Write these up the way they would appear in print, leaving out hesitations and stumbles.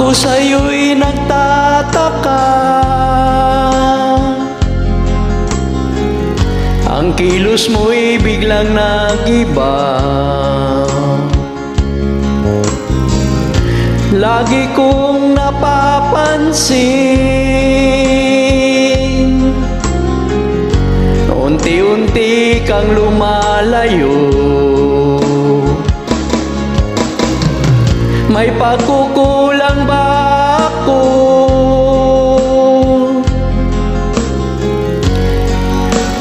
Ako sa'yo'y nagtataka, ang kilos mo'y biglang nag-iba. Lagi kong napapansin, unti-unti kang lumalayo. May pagkukulang ba ako?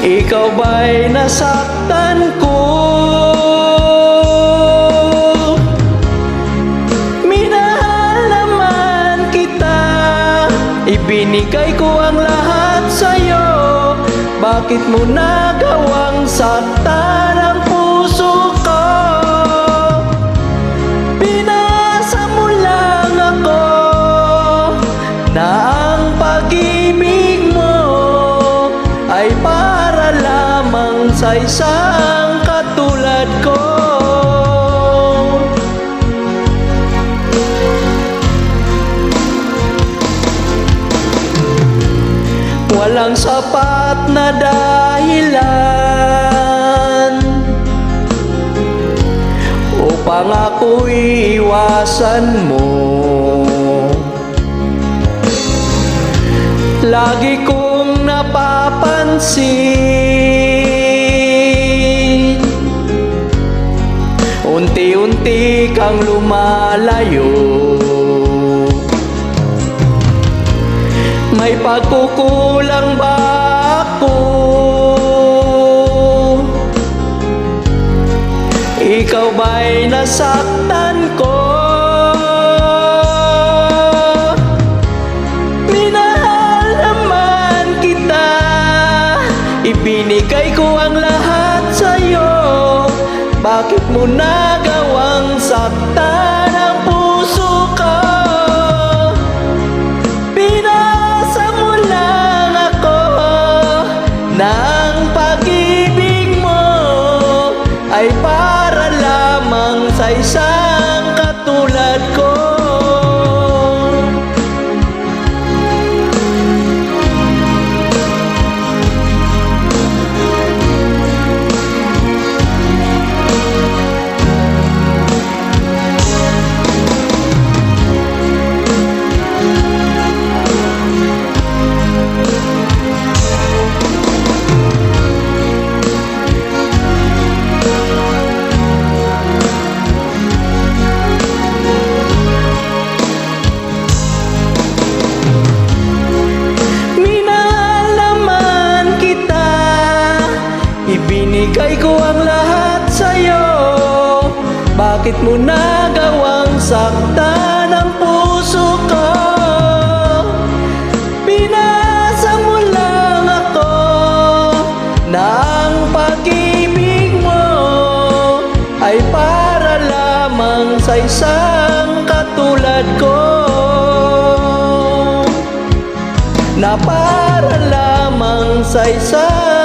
Ikaw ba'y nasaktan ko? Minahal naman kita, ibinigay ko ang lahat sa'yo. Bakit mo nagawang saktan ang puso ko? Pinasa mo lang ako na ang pag-ibig mo ay para lamang sa isang katulad ko. Walang sapat na dahilan upang ako'y iwasan mo. Lagi kong napapansin, unti-unti kang lumalayo. May pagkukulang ba ako? Ikaw ba'y nasaktan ko? Minahal naman kita, ibinigay ko ang lahat sa'yo. Bakit mo nagawang saktan ang puso ko? Nang pag-ibig mo ay para lamang sa isang katulad ko. Ibinigay ko ang lahat sa'yo. Bakit mo nagawang saktan ang puso ko? Pinasa mo lang ako na ang pag-ibig mo ay para lamang sa isang katulad ko, na para lamang sa isang